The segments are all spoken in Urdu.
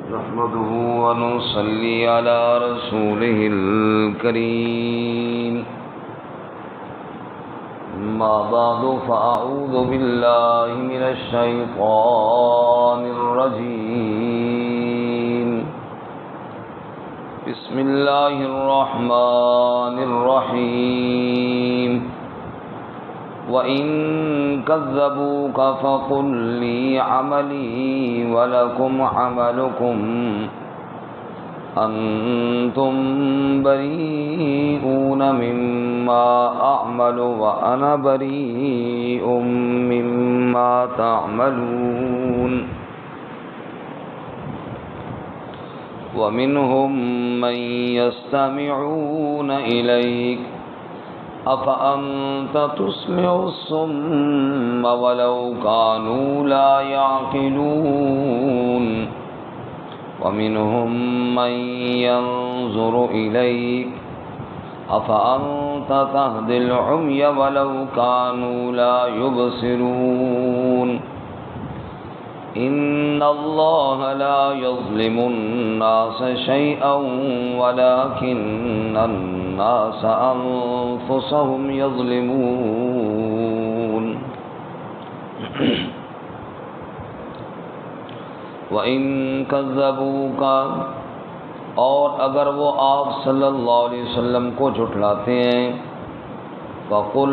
نحمده ونصلي على رسوله الكريم أما بعد فأعوذ بالله من الشيطان الرجيم بسم الله الرحمن الرحيم وَإِن كَذَّبُوكَ فَقُل لِّي عَمَلِي وَلَكُمْ عَمَلُكُمْ أَنتُم بَرِيئُونَ مِمَّا أَعْمَلُ وَأَنَا بَرِيءٌ مِّمَّا تَعْمَلُونَ وَمِنْهُم مَّن يَسْتَمِعُونَ إِلَيْكَ أَفَأَنْتَ تُسْمِعُ الصُّمَّ وَلَوْ كَانُوا لَا يَعْقِلُونَ وَمِنْهُمْ مَنْ يَنْظُرُ إِلَيْكَ أَفَأَنْتَ تَهْدِي الْعُمْيَ وَلَوْ كَانُوا لَا يُبْصِرُونَ إِنَّ اللَّهَ لَا يَظْلِمُ النَّاسَ شَيْئًا وَلَكِنَّ النَّاسَ أَنفُسَهُمْ يَظْلِمُونَ وَإِن كَذَّبُوكَ اور اگر وہ آپ صلی اللہ علیہ وسلم کو جھٹلاتے ہیں فَقُلْ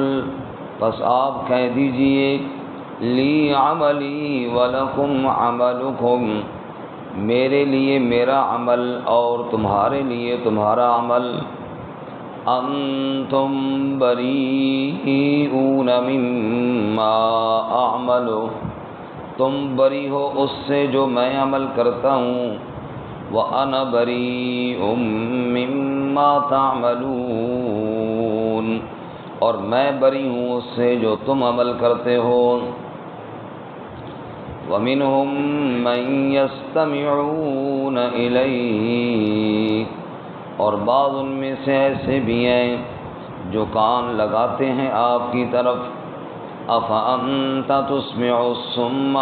بس آپ کہہ دیجئے لی عملی وَلَكُمْ عَمَلُكُمْ میرے لیے میرا عمل اور تمہارے لیے تمہارا عمل انتم بریئون مما اعمل تم بری ہو اس سے جو میں عمل کرتا ہوں وَأَنَا بَرِيءٌ مِّمَّا تَعْمَلُونَ اور میں بری ہوں اس سے جو تم عمل کرتے ہو وَمِنْهُمْ مَنْ يَسْتَمِعُونَ إِلَيْكَ اور بعض ان میں سے ایسے بھی ہیں جو کان لگاتے ہیں آپ کی طرف أَفَأَنْتَ تُسْمِعُ الصُّمَّ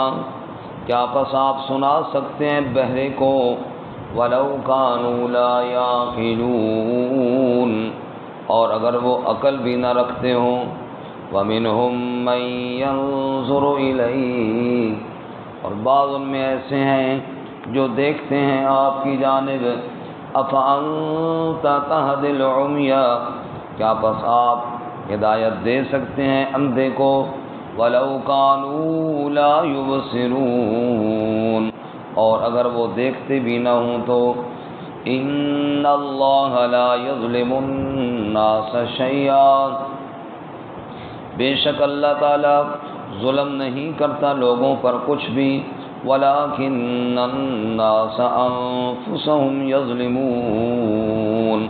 کیا پس آپ سنا سکتے ہیں بہرے کو وَلَوْ كَانُوا لَا يَعْقِلُونَ اور اگر وہ عقل بھی نہ رکھتے ہوں وَمِنْهُمْ مَنْ يَنْظُرُ إِلَيْكَ اور بعض ان میں ایسے ہیں جو دیکھتے ہیں آپ کی جانب أَفَأَنْتَ تَهْدِي الْعُمْيَ کیا پس آپ ہدایت دے سکتے ہیں اندھے کو وَلَوْ كَانُوا لَا يُبْصِرُونَ اور اگر وہ دیکھتے بھی نہ ہوں تو إِنَّ اللَّهَ لَا يَظْلِمُ النَّاسَ شَيْئًا بے شک اللہ تعالیٰ ظلم نہیں کرتا لوگوں پر کچھ بھی وَلَكِنَّ النَّاسَ أَنفُسَهُمْ يَظْلِمُونَ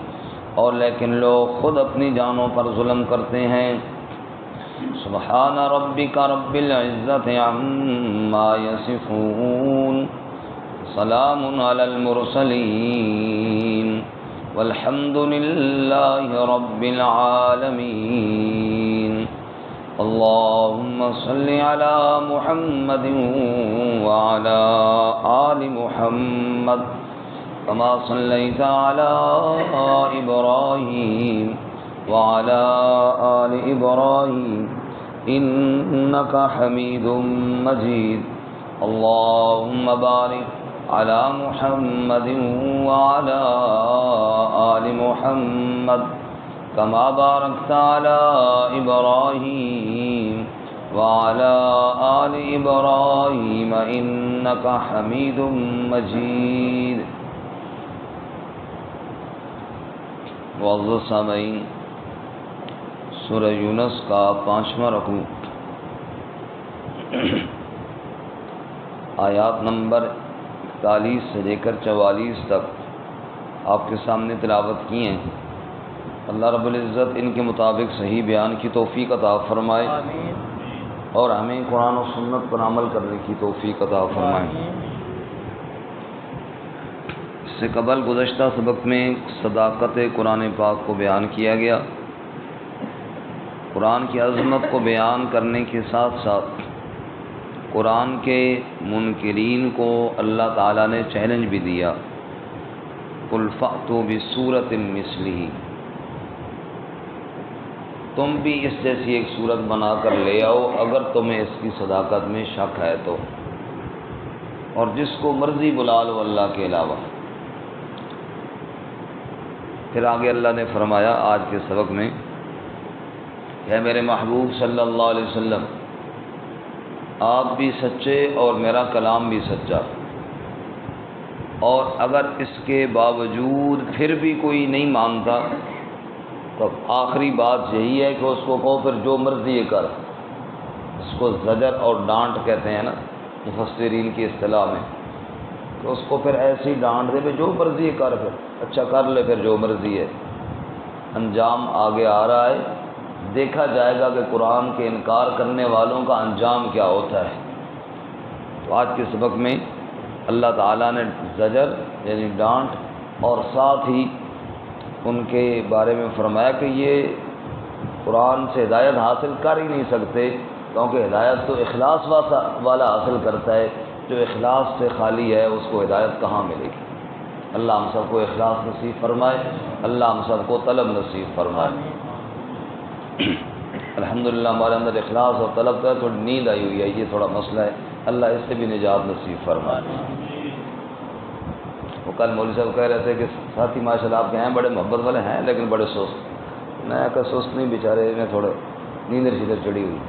اور لیکن لوگ خود اپنی جانوں پر ظلم کرتے ہیں سبحان ربک رب العزت عما یصفون سلام علی المرسلین والحمد للہ رب العالمین اللهم صل على محمد وعلى آل محمد كما صليت على إبراهيم وعلى آل إبراهيم إنك حميد مجيد اللهم بارك على محمد وعلى آل محمد كما باركت على إبراهيم وعلى آل إبراهيم إنك حميد مجيد معزز سامعین سورہ یونس کا 5واں رکوع آیات نمبر 41 سے لے کر 44 تک آپ کے سامنے تلاوت کی ہیں اللہ رب العزت ان کے مطابق صحیح بیان کی توفیق عطا فرمائے اور ہمیں قرآن و سنت پر عمل کرنے کی توفیق عطا فرمائے اس سے قبل گزشتہ سبق میں صداقت قرآن پاک کو بیان کیا گیا قرآن کی عظمت کو بیان کرنے کے ساتھ ساتھ قرآن کے منکرین کو اللہ تعالیٰ نے چیلنج بھی دیا، قُلْ فَأْتُوا بِسُورَةٍ مِثْلِهِ، تم بھی اس جیسی ایک صورت بنا کر لے آؤ اگر تمہیں اس کی صداقت میں شک ہے تو، اور جس کو مرضی بلا لو اللہ کے علاوہ۔ پھر آگے اللہ نے فرمایا آج کے سبق میں کہ میرے محبوب صلی اللہ علیہ وسلم آپ بھی سچے اور میرا کلام بھی سچا، اور اگر اس کے باوجود پھر بھی کوئی نہیں مانتا تو آخری بات یہی ہے کہ اس کو کہو پھر جو مرضی کر، اس کو زجر اور ڈانٹ کہتے ہیں نا مفسرین کی اصطلاح میں، کہ اس کو پھر ایسی ڈانٹ دے جو مرضی کر، پھر اچھا کر لے پھر جو مرضی ہے۔ انجام آگے آ رہا ہے، دیکھا جائے گا کہ قرآن کے انکار کرنے والوں کا انجام کیا ہوتا ہے۔ تو آج کے سبق میں اللہ تعالیٰ نے زجر یعنی ڈانٹ اور ساتھ ہی ان کے بارے میں فرمایا کہ یہ قرآن سے ہدایت حاصل کر ہی نہیں سکتے، کیونکہ ہدایت تو اخلاص والا حاصل کرتا ہے، جو اخلاص سے خالی ہے اس کو ہدایت کہاں ملے گی۔ اللہ ہم سب کو اخلاص نصیب فرمائے، اللہ ہم سب کو طلب نصیب فرمائے۔ الحمدللہ ہمارے اندر اخلاص اور طلب کا تھوڑی نیند آئی ہوئی ہے، یہ تھوڑا مسئلہ ہے، اللہ اس سے بھی نجات نصیب فرمائے۔ وہ کل مولوی صاحب کہہ رہے تھے کہ ساتھی ماشاء اللہ آپ کے ہیں بڑے محبت والے ہیں لیکن بڑے سست، میں کہ سست نہیں، بیچارے میں تھوڑے نیندر شدر چڑھی ہوئی۔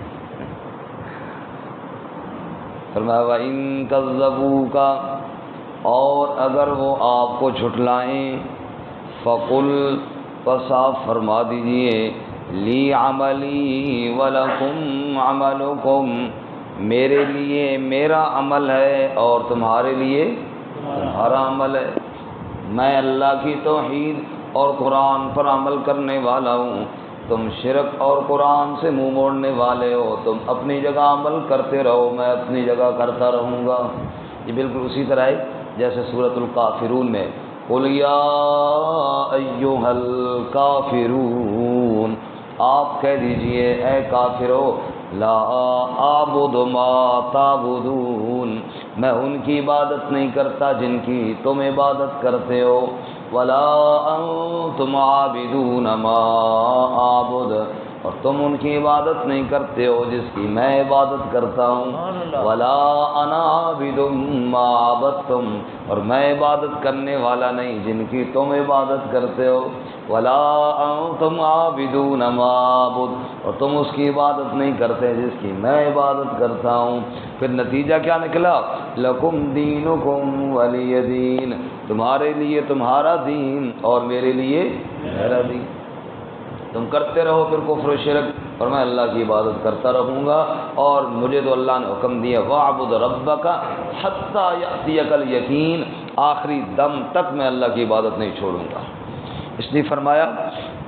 فرمایا وَإِن كَذَّبُوكَ، اور اگر وہ آپ کو جھٹلائیں، فَقُلْ، پس آپ فرما دیجئے، لی عملی وَلَكُمْ عَمَلُكُمْ، میرے لیے میرا عمل ہے اور تمہارے لیے تمہارا عمل ہے۔ میں اللہ کی توحید اور قرآن پر عمل کرنے والا ہوں، تم شرک اور قرآن سے منہ موڑنے والے ہو، تم اپنی جگہ عمل کرتے رہو، میں اپنی جگہ کرتا رہوں گا۔ یہ بالکل اسی طرح ہے جیسے سورۃ الکافرون میں قُلْ یَا أَیُّہَا الکافرون، آپ کہہ دیجئے اے کافرو، لا اعبد ما تعبدون، میں ان کی عبادت نہیں کرتا جن کی تم عبادت کرتے ہو، ولا انتم عابدون ما اعبد، اور تم ان کی عبادت نہیں کرتے ہو جس کی میں عبادت کرتا ہوں، ولا انا عابد ما عبدتم، اور میں عبادت کرنے والا نہیں جن کی تم عبادت کرتے ہو، ولا انتم عابدون ما اعبد، اور تم اس کی عبادت نہیں کرتے جس کی میں عبادت کرتا ہوں۔ پھر نتیجہ کیا نکلا؟ لکم دینکم ولی دین، تمہارے لیے تمہارا دین اور میرے لیے میرا دین۔ تم کرتے رہو پھر کفر و شرک، اور میں اللہ کی عبادت کرتا رہوں گا، اور مجھے تو اللہ نے حکم دیا وَاعْبُدْ رَبَّكَ حَتَّى يَأْتِيَكَ الْيَقِينُ، آخری دم تک میں اللہ کی عبادت نہیں چھوڑوں گا۔ اس لیے فرمایا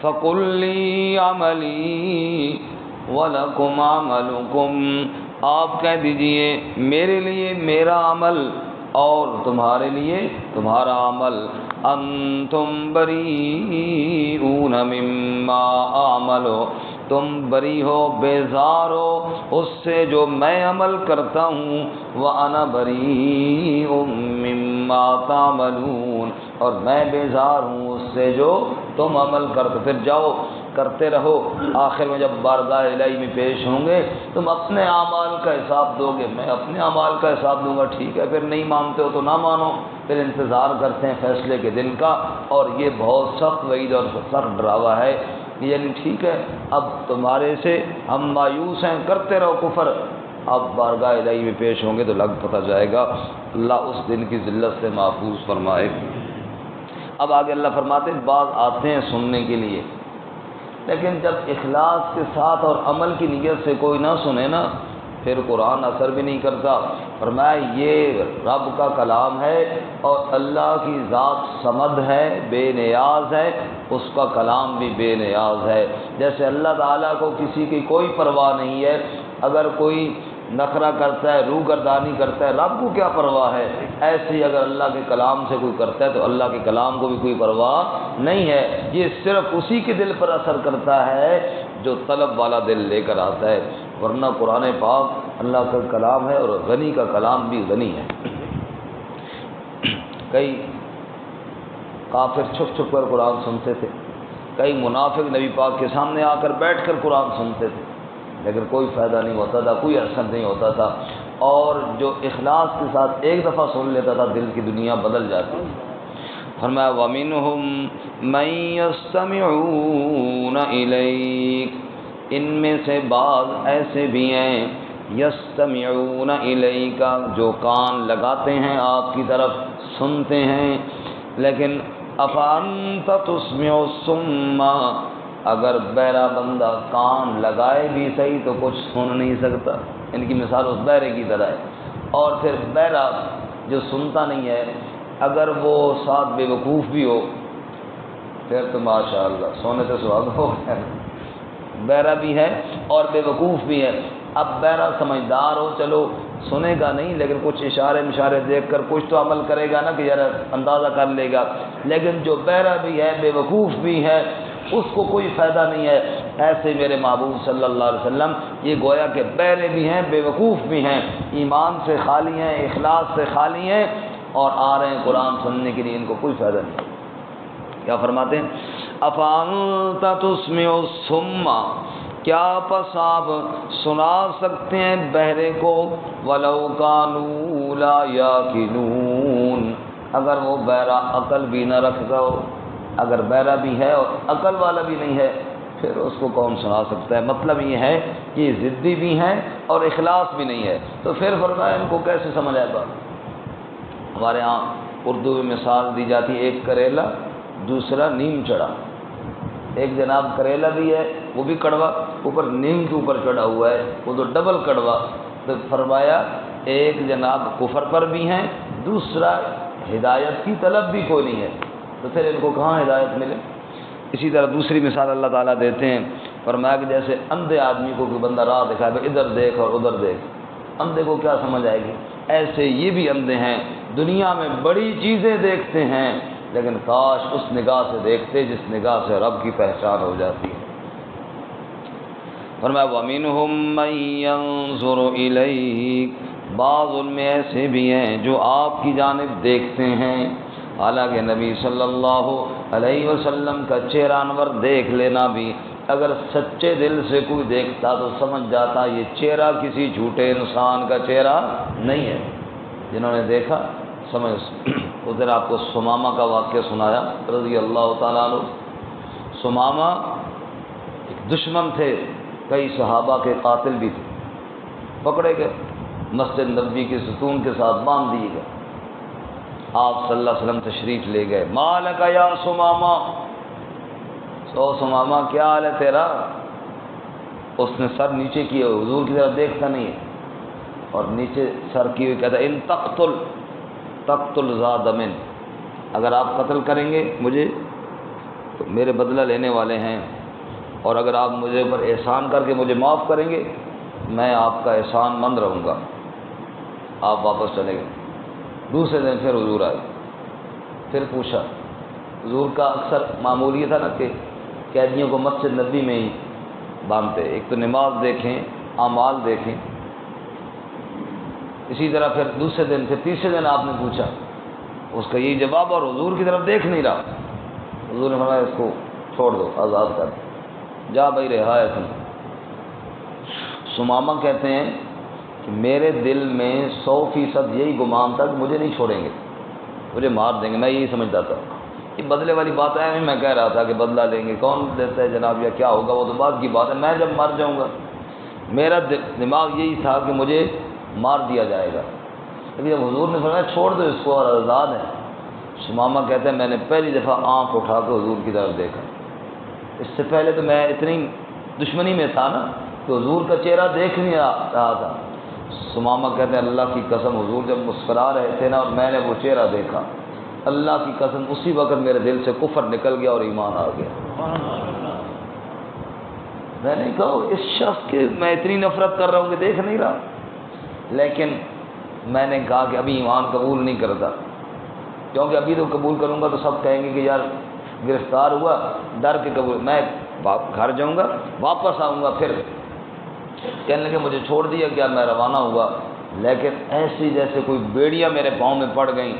فَقُلْ لِي عَمَلِي وَلَكُمْ عَمَلُكُمْ، آپ کہہ دیجئے میرے لیے میرا عمل اور تمہارے لیے تمہارا عمل، انتم بریئون مما اعمل، تم بری ہو، بیزار ہو اس سے جو میں عمل کرتا ہوں، وانا بریء مما تعملون، اور میں بیزار ہوں اس سے جو تم عمل کرتے۔ پھر جاؤ کرتے رہو، آخر میں جب بارگاہ الہی میں پیش ہوں گے تم اپنے اعمال کا حساب دو گے، میں اپنے اعمال کا حساب دوں گا۔ ٹھیک ہے، پھر نہیں مانتے ہو تو نہ مانو، پھر انتظار کرتے ہیں فیصلے کے دن کا، اور یہ بہت سخت وعید اور سخت ڈراوا ہے، یعنی ٹھیک ہے اب تمہارے سے ہم مایوس ہیں، کرتے رہو کفر، اب بارگاہ الہی میں پیش ہوں گے تو لگ پتہ جائے گا۔ اللہ اس دن کی ذلت سے محفوظ فرمائے۔ اب آگے اللہ فرماتے ہیں بعض آتے ہیں سننے کے لیے، لیکن جب اخلاص کے ساتھ اور عمل کی نیت سے کوئی نہ سنے نا، پھر قرآن اثر بھی نہیں کرتا۔ فرمایا یہ رب کا کلام ہے اور اللہ کی ذات صمد ہے، بے نیاز ہے، اس کا کلام بھی بے نیاز ہے۔ جیسے اللہ تعالیٰ کو کسی کی کوئی پرواہ نہیں ہے، اگر کوئی نخرہ کرتا ہے، روح گردانی کرتا ہے، رب کو کیا پرواہ ہے؟ ایسے ہی اگر اللہ کے کلام سے کوئی کرتا ہے تو اللہ کے کلام کو بھی کوئی پرواہ نہیں ہے۔ یہ صرف اسی کے دل پر اثر کرتا ہے جو طلب والا دل لے کر آتا ہے۔ ورنہ قرآن پاک اللہ کا کلام ہے اور غنی کا کلام بھی غنی ہے۔ کئی کافر چھپ چھپ کر قرآن سنتے تھے، کئی منافق نبی پاک کے سامنے آ کر بیٹھ کر قرآن سنتے تھے، لیکن کوئی فائدہ نہیں ہوتا تھا، کوئی اثر نہیں ہوتا تھا، اور جو اخلاص کے ساتھ ایک دفعہ سن لیتا تھا دل کی دنیا بدل جاتی تھی۔ فرمایا وَمِنْهُمْ مَن يَسْتَمِعُونَ إِلَيْكَ، ان میں سے بعض ایسے بھی ہیں یستمعون الیک، جو کان لگاتے ہیں آپ کی طرف، سنتے ہیں، لیکن افانت تسمع الصم، اگر بہرا بندہ کان لگائے بھی صحیح تو کچھ سن نہیں سکتا، ان کی مثال اس بہرے کی طرح ہے۔ اور پھر بہرا جو سنتا نہیں ہے، اگر وہ ساتھ بے وقوف بھی ہو پھر تو ماشاء اللہ سونے سے سہاگ ہو گیا، بہرا بھی ہے اور بے وقوف بھی ہے۔ اب بہرا سمجھدار ہو چلو سنے گا نہیں، لیکن کچھ اشارے دیکھ کر کچھ تو عمل کرے گا نا کہ ذرا اندازہ کر لے گا، لیکن جو بہرا بھی ہے بے وقوف بھی ہے اس کو کوئی فائدہ نہیں ہے۔ ایسے میرے محبوب صلی اللہ علیہ وسلم یہ گویا کہ بہرے بھی ہیں، بے وقوف بھی ہیں، ایمان سے خالی ہیں، اخلاص سے خالی ہیں، اور آ رہے ہیں قرآن سننے کے لیے، ان کو کوئی فائدہ نہیں۔ کیا فرماتے ہیں؟ افانت تسمع الصم، کیا پس آپ سنا سکتے ہیں بہرے کو، ولو کانوا لا یاقلون، اگر وہ بہرا عقل بھی نہ رکھتا ہو، اگر بہرا بھی ہے اور عقل والا بھی نہیں ہے پھر اس کو کون سنا سکتا ہے؟ مطلب یہ ہے کہ ضدی بھی ہیں اور اخلاص بھی نہیں ہے، تو پھر فرمایا ان کو کیسے سمجھ آئے گا؟ ہمارے ہاں اردو میں مثال دی جاتی ہے، ایک کریلا دوسرا نیم چڑھا۔ ایک جناب کریلا بھی ہے وہ بھی کڑوا، اوپر نیم کے اوپر چڑھا ہوا ہے وہ تو ڈبل کڑوا، تو فرمایا ایک جناب کفر پر بھی ہیں، دوسرا ہدایت کی طلب بھی کوئی نہیں ہے، تو پھر ان کو کہاں ہدایت ملے؟ اسی طرح دوسری مثال اللہ تعالیٰ دیتے ہیں، فرمایا کہ جیسے اندھے آدمی کو کوئی بندہ راہ دکھائے بھائی ادھر دیکھ اور ادھر دیکھ، اندھے کو کیا سمجھ آئے گی؟ ایسے یہ بھی اندھے ہیں، دنیا میں بڑی چیزیں دیکھتے ہیں لیکن کاش اس نگاہ سے دیکھتے جس نگاہ سے رب کی پہچان ہو جاتی ہے۔ فرمایا وَمِنْهُمْ مَن يَنظُرُ إِلَيْكَ، بعض ان میں ایسے بھی ہیں جو آپ کی جانب دیکھتے ہیں، حالانکہ نبی صلی اللہ علیہ وسلم کا چہرہ انور دیکھ لینا بھی اگر سچے دل سے کوئی دیکھتا تو سمجھ جاتا یہ چہرہ کسی جھوٹے انسان کا چہرہ نہیں ہے۔ جنہوں نے دیکھا سمجھ۔ ادھر آپ کو سمامہ کا واقعہ سنایا رضی اللہ تعالیٰ عنہ۔ سمامہ ایک دشمن تھے، کئی صحابہ کے قاتل بھی تھے، پکڑے گئے، مسجد نبوی کے ستون کے ساتھ باندھ دیے گئے۔ آپ صلی اللہ علیہ وسلم تشریف لے گئے، مالک یا سمامہ، سمامہ کیا حال ہے تیرا؟ اس نے سر نیچے کیے، حضور کی طرف دیکھتا نہیں ہے، اور نیچے سر کیے ہوئے کہتا ان تقتل ذا دمن، اگر آپ قتل کریں گے مجھے تو میرے بدلہ لینے والے ہیں، اور اگر آپ مجھے اوپر احسان کر کے مجھے معاف کریں گے میں آپ کا احسان مند رہوں گا۔ آپ واپس چلے گئے۔ دوسرے دن پھر حضور آئے، پھر پوچھا۔ حضور کا اکثر معمول یہ تھا نا کہ قیدیوں کو مسجد نبی میں ہی باندھتے، ایک تو نماز دیکھیں، اعمال دیکھیں۔ اسی طرح پھر دوسرے دن، پھر تیسرے دن آپ نے پوچھا، اس کا یہی جواب، اور حضور کی طرف دیکھ نہیں رہا۔ حضور نے فرمایا اس کو چھوڑ دو، آزاد کر دو، جا بھائی رہا ہے تم۔ سمامہ کہتے ہیں کہ میرے دل میں 100% یہی گمان تھا کہ مجھے نہیں چھوڑیں گے، مجھے مار دیں گے، میں یہی سمجھتا تھا۔ یہ بدلے والی بات ہے، میں کہہ رہا تھا کہ بدلہ لیں گے، کون دیتا ہے جناب، یا کیا ہوگا وہ تو بعد کی بات ہے، میں جب مر جاؤں گا میرا دماغ یہی تھا کہ مجھے مار دیا جائے گا۔ لیکن جب حضور نے فرمایا چھوڑ دو اس کو اور آزاد ہے، سمامہ کہتے ہیں میں نے پہلی دفعہ آنکھ اٹھا کے حضور کی طرف دیکھا۔ اس سے پہلے تو میں اتنی دشمنی میں تھا نا کہ حضور کا چہرہ دیکھ نہیں رہا تھا۔ سمامہ کہتے ہیں اللہ کی قسم حضور جب مسکرا رہے تھے نا اور میں نے وہ چہرہ دیکھا، اللہ کی قسم اسی وقت میرے دل سے کفر نکل گیا اور ایمان آ گیا۔ میں نے کہا اس شخص کے میں اتنی نفرت کر رہا ہوں کہ دیکھ نہیں رہا، لیکن میں نے کہا کہ ابھی ایمان قبول نہیں کرتا، کیونکہ ابھی تو قبول کروں گا تو سب کہیں گے کہ یار گرفتار ہوا، ڈر کے قبول، میں گھر جاؤں گا، واپس آؤں گا، پھر کہنے لگے مجھے چھوڑ دیا گیا، میں روانہ ہوا، لیکن ایسی جیسے کوئی بیڑیاں میرے پاؤں میں پڑ گئیں،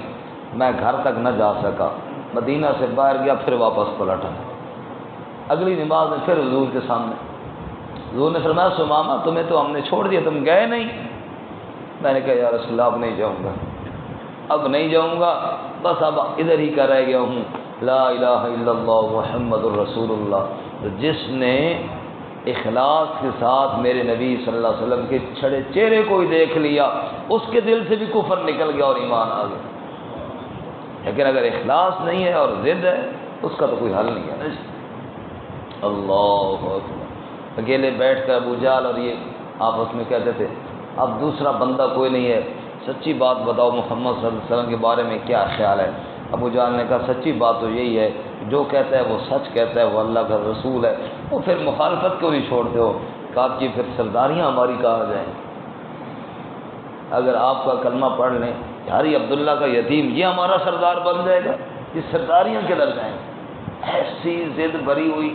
میں گھر تک نہ جا سکا، مدینہ سے باہر گیا، پھر واپس پلٹا۔ اگلی نماز میں پھر حضور کے سامنے، حضور نے فرمایا ثمامہ تمہیں تو ہم نے چھوڑ دیا، تم گئے نہیں؟ میں نے کہا یا رسول اللہ اب نہیں جاؤں گا، اب نہیں جاؤں گا، بس اب ادھر ہی کا رہ گیا ہوں، لا الہ الا اللہ محمد الرسول اللہ۔ تو جس نے اخلاص کے ساتھ میرے نبی صلی اللہ علیہ وسلم کے چھڑے چہرے کو ہی دیکھ لیا، اس کے دل سے بھی کفر نکل گیا اور ایمان آ گیا۔ لیکن اگر اخلاص نہیں ہے اور ضد ہے، اس کا تو کوئی حل نہیں ہے نا۔ اللہ اکبر۔ اکیلے بیٹھ کر ابو جہل اور یہ آپس میں کہتے تھے اب دوسرا بندہ کوئی نہیں ہے، سچی بات بتاؤ محمد صلی اللہ علیہ وسلم کے بارے میں کیا خیال ہے؟ ابو جہل نے کہا سچی بات تو یہی ہے، جو کہتا ہے وہ سچ کہتا ہے، وہ اللہ کا رسول ہے، وہ پھر مخالفت کیوں نہیں چھوڑتے ہو؟ کہا کہ پھر سرداریاں ہماری کہاں جائیں؟ اگر آپ کا کلمہ پڑھ لیں یار یہ عبداللہ کا یتیم یہ ہمارا سردار بن جائے گا، یہ سرداریاں کدھر جائیں؟ ایسی ضد بھری ہوئی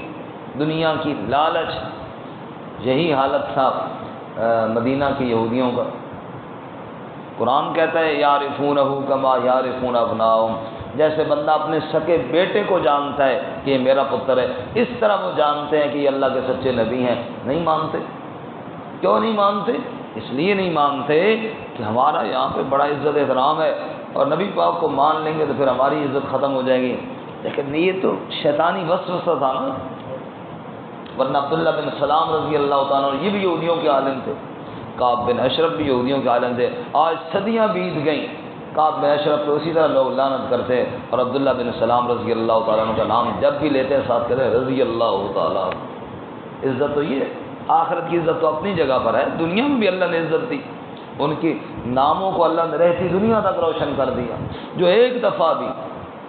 دنیا کی لالچ۔ یہی حالت تھا مدینہ کے یہودیوں کا۔ قرآن کہتا ہے یعرفونہ کما یعرفون ابناءہم، جیسے بندہ اپنے سکے بیٹے کو جانتا ہے کہ یہ میرا پتر ہے، اس طرح وہ جانتے ہیں کہ یہ اللہ کے سچے نبی ہیں۔ نہیں مانتے۔ کیوں نہیں مانتے؟ اس لیے نہیں مانتے کہ ہمارا یہاں پہ بڑا عزت احترام ہے اور نبی پاک کو مان لیں گے تو پھر ہماری عزت ختم ہو جائے گی۔ لیکن یہ تو شیطانی وسوسہ تھا نا، ورنہ عبداللہ بن سلام رضی اللہ تعالیٰ عنہ یہ بھی یہودیوں کے عالم تھے، کعب بن اشرف بھی یہودیوں کے عالم تھے۔ آج صدیاں بیت گئیں، کعب بن اشرف پہ اسی طرح لوگ لعنت کرتے ہیں، اور عبداللہ بن سلام رضی اللہ تعالیٰ عنہ کا نام جب بھی لیتے ہیں ساتھ کہتے ہیں رضی اللہ تعالیٰ۔ عزت تو یہ ہے، آخرت کی عزت تو اپنی جگہ پر ہے، دنیا میں بھی اللہ نے عزت دی، ان کے ناموں کو اللہ نے رہتی دنیا تک روشن کر دیا۔ جو ایک دفعہ بھی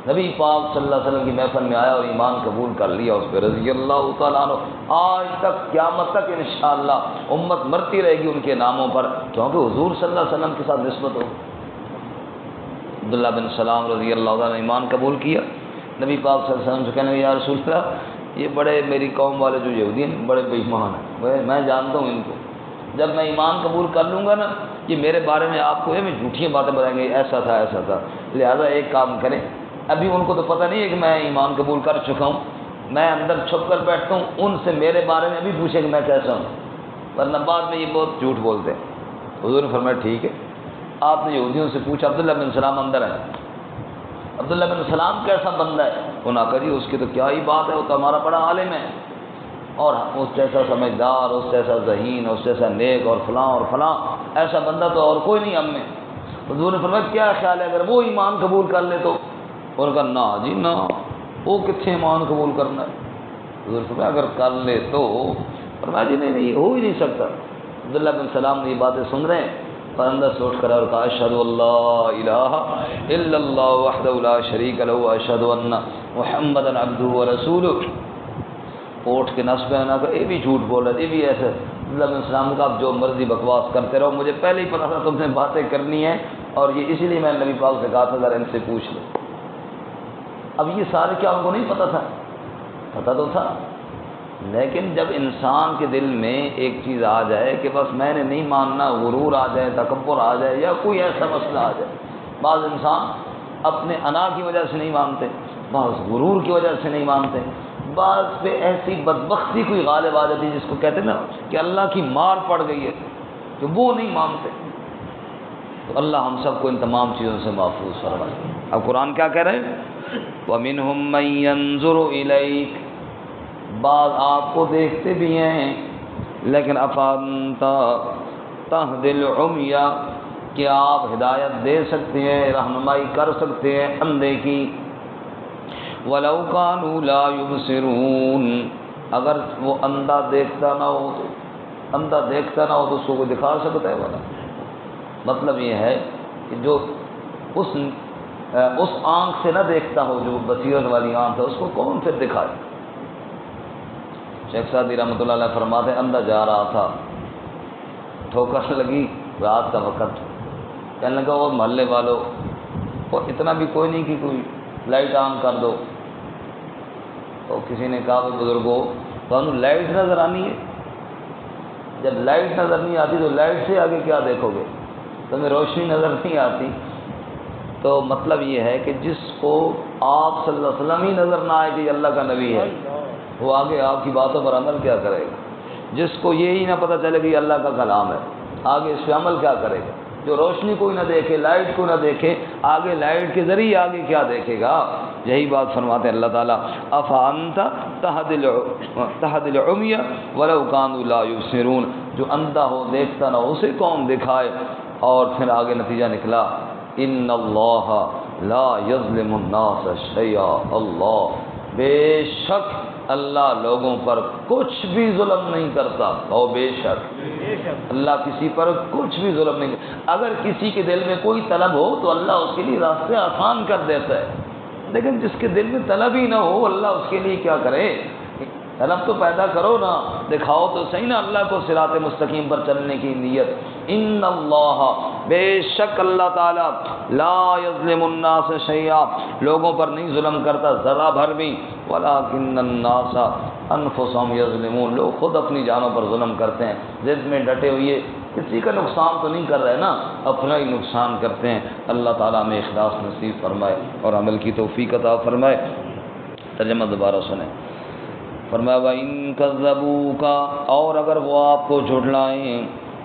نبی پاک صلی اللہ علیہ وسلم کی محفل میں آیا اور ایمان قبول کر لیا، اس پہ رضی اللہ تعالیٰ عنہ، آج تک قیامت تک انشاءاللہ امت مرتی رہے گی ان کے ناموں پر، کیونکہ حضور صلی اللہ علیہ وسلم کے ساتھ نسبت ہو۔ عبداللہ بن سلام رضی اللہ تعالیٰ نے ایمان قبول کیا، نبی پاک صلی اللہ علیہ وسلم سے کہنے لگے یا رسول اللہ یہ بڑے میری قوم والے جو یہودی ہیں بڑے بے ایمان ہیں، میں جانتا ہوں ان کو، جب میں ایمان قبول کر لوں گا نا یہ میرے بارے میں آپ کو میں جھوٹیاں باتیں بتائیں گے، ایسا تھا ایسا تھا، لہٰذا ایک کام کریں، ابھی ان کو تو پتہ نہیں ہے کہ میں ایمان قبول کر چکا ہوں، میں اندر چھپ کر بیٹھتا ہوں، ان سے میرے بارے میں ابھی پوچھیں کہ میں کیسا ہوں، ورنہ بعد میں یہ بہت جھوٹ بولتے ہیں۔ حضور نے فرمایا ٹھیک ہے۔ آپ نے یہودیوں سے پوچھا عبداللہ بن سلام اندر ہے، عبداللہ بن سلام کیسا بندہ ہے؟ انہوں نے کہا جی اس کی تو کیا ہی بات ہے، وہ تو ہمارا بڑا عالم ہے، اور اس جیسا سمجھدار، اس جیسا ذہین، اس جیسا نیک اور فلاں ایسا بندہ تو اور کوئی نہیں ہم میں۔ حضور نے فرمایا کیا خیال ہے اگر وہ ایمان قبول کر لے تو؟ انہوں نے کہا نہ جی نہ، وہ کتنے ایمان قبول کرنا ہے۔ حضور نے فرمایا اگر کر لے تو؟ فرمایا جی نہیں نہیں ہو ہی نہیں سکتا۔ عبداللہ بن سلام نے یہ باتیں سن رہے ہیں اور اندر سے اٹھ کر اور کہا اشہد اللہ الہ الا اللہ وحدہ لا شریک لہ واشہد ان محمدا عبدہ ورسولہ۔ اٹھ کے نس پہ نہ کہ یہ بھی جھوٹ بول رہے، یہ بھی ایسے۔ عبداللہ بن سلام کا آپ جو مرضی بکواس کرتے رہو، مجھے پہلے ہی پتا تھا تم نے باتیں کرنی ہیں، اور یہ اسی لیے میں نے نبی پاک سے کہا تھا ذرا ان سے پوچھ لو۔ اب یہ سارے کیا ان کو نہیں پتا تھا؟ پتا تو تھا، لیکن جب انسان کے دل میں ایک چیز آ جائے کہ بس میں نے نہیں ماننا، غرور آ جائے، تکبر آ جائے، یا کوئی ایسا مسئلہ آ جائے، بعض انسان اپنے انا کی وجہ سے نہیں مانتے، بعض غرور کی وجہ سے نہیں مانتے، بعض پہ ایسی بدبختی کوئی غالب آ جاتی ہے جس کو کہتے ہیں نا کہ اللہ کی مار پڑ گئی ہے، کہ وہ نہیں مانتے۔ تو اللہ ہم سب کو ان تمام چیزوں سے محفوظ فرمائے۔ اب قرآن کیا کہہ رہے ہیں؟ وَمِنْهُمْ مَنْ يَنظُرُ إِلَيْكَ، بعض آپ کو دیکھتے بھی ہیں، لیکن أَفَأَنْتَ تَهْدِي الْعُمْيَ، کہ آپ ہدایت دے سکتے ہیں، رہنمائی کر سکتے ہیں اندھے کی، وَلَوْ كَانُوا لَا يُبْصِرُونَ، اگر وہ اندھا دیکھتا نہ ہو تو، اندھا دیکھتا نہ ہو تو اس کو کوئی دکھا سکتا ہے والا؟ مطلب یہ ہے کہ جو اس آنکھ سے نہ دیکھتا ہو، جو بصیرت والی آنکھ ہے، اس کو کون پھر دکھائے؟ شیخ سعدی رحمۃ اللہ علیہ فرماتے ہیں اندھا جا رہا تھا، ٹھوکر لگی، رات کا وقت، کہنے لگا وہ محلے والوں وہ اتنا بھی کوئی نہیں کہ کوئی لائٹ آن کر دو۔ تو کسی نے کہا بزرگوں تو لائٹ نظر آنی ہے؟ جب لائٹ نظر نہیں آتی تو لائٹ سے آگے کیا دیکھو گے؟ تمہیں روشنی نظر نہیں آتی. تو مطلب یہ ہے کہ جس کو آپ صلی اللہ علیہ وسلم ہی نظر نہ آئے کہ یہ اللہ کا نبی ہے، وہ آگے آپ کی باتوں پر عمل کیا کرے گا؟ جس کو یہی نہ پتہ چلے کہ یہ اللہ کا کلام ہے، آگے اس پہ عمل کیا کرے گا؟ جو روشنی کوئی نہ دیکھے، لائٹ کو نہ دیکھے، آگے لائٹ کے ذریعے آگے کیا دیکھے گا؟ یہی بات فرماتے ہیں اللہ تعالیٰ، افانت تہدی العمی ولو کانوا لا یبصرون، جو اندھا ہو دیکھتا نہ ہو اسے کون دکھائے. اور پھر آگے نتیجہ نکلا، ان اللہ لا یظلم الناس شیئا، اللہ بے شک اللہ لوگوں پر کچھ بھی ظلم نہیں کرتا. او بے شک اللہ کسی پر کچھ بھی ظلم نہیں کرتا. اگر کسی کے دل میں کوئی طلب ہو تو اللہ اس کے لیے راستے آسان کر دیتا ہے، لیکن جس کے دل میں طلب ہی نہ ہو اللہ اس کے لیے کیا کرے؟ طلب تو پیدا کرو نا، دکھاؤ تو صحیح نا اللہ کو صراط مستقیم پر چلنے کی نیت. ان اللہ بے شک اللہ تعالیٰ لا یظلم الناس شیئا، لوگوں پر نہیں ظلم کرتا ذرا بھر بھی، ولکن الناس انفسهم یظلمون، لوگ خود اپنی جانوں پر ظلم کرتے ہیں، ضد میں ڈٹے ہوئے کسی کا نقصان تو نہیں کر رہے نا، اپنا ہی نقصان کرتے ہیں. اللہ تعالیٰ ہمیں اخلاص نصیب فرمائے اور عمل کی توفیق عطا فرمائے. ترجمہ دوبارہ سنیں. فرمایا وَإِن كَذَّبُوكَ، اور اگر وہ آپ کو جھٹلائیں،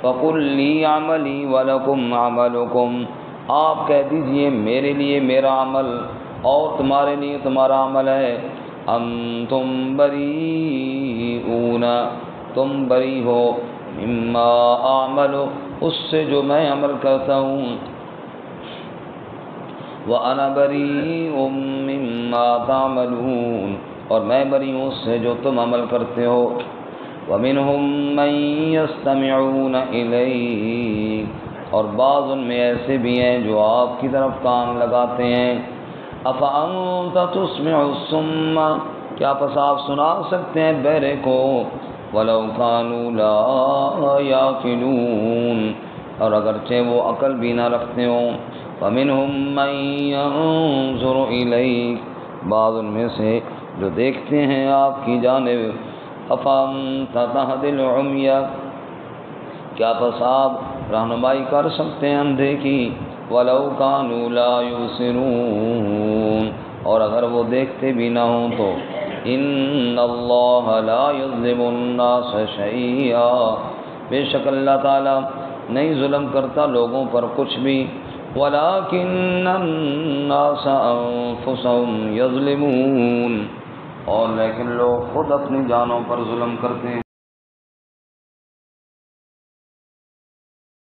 فَقُلْ لِي عَمَلِي وَلَكُمْ عَمَلُكُمْ، آپ کہہ دیجئے میرے لیے میرا عمل اور تمہارے لیے تمہارا عمل ہے. أَنْتُمْ بَرِيئُونَ، تم بری ہو، مِمَّا أَعْمَلُ، اس سے جو میں عمل کرتا ہوں، وَأَنَا بَرِيءٌ مِّمَّا تَعْمَلُونَ، اور میں بری ہوں اس سے جو تم عمل کرتے ہو. وَمِنْهُمْ مَنْ يَسْتَمِعُونَ إِلَيْكَ، اور بعض ان میں ایسے بھی ہیں جو آپ کی طرف کان لگاتے ہیں. أَفَأَنْتَ تُسْمِعُ الصُّمَّ، کیا پس آپ سنا سکتے ہیں بہرے کو، وَلَوْ كَانُوا لَا يَعْقِلُونَ، اور اگرچہ وہ عقل بھی نہ رکھتے ہوں. وَمِنْهُمْ مَنْ يَنْظُرُ إِلَيْكَ، بعض ان میں سے جو دیکھتے ہیں آپ کی جانب. أَفَأَنْتَ تَهْدِي الْعُمْيَ، کیا پس آپ رہنمائی کر سکتے ہیں اندھے کی، وَلَوْ كَانُوا لَا يُبْصِرُونَ، اور اگر وہ دیکھتے بھی نہ ہوں تو. إِنَّ اللَّهَ لَا يَظْلِمُ النَّاسَ شَيْئًا، بے شک اللہ تعالیٰ نہیں ظلم کرتا لوگوں پر کچھ بھی. وَلَكِنَّ النَّاسَ أَنفُسَهُمْ يَظْلِمُونَ، اور لیکن لوگ خود اپنی جانوں پر ظلم کرتے ہیں.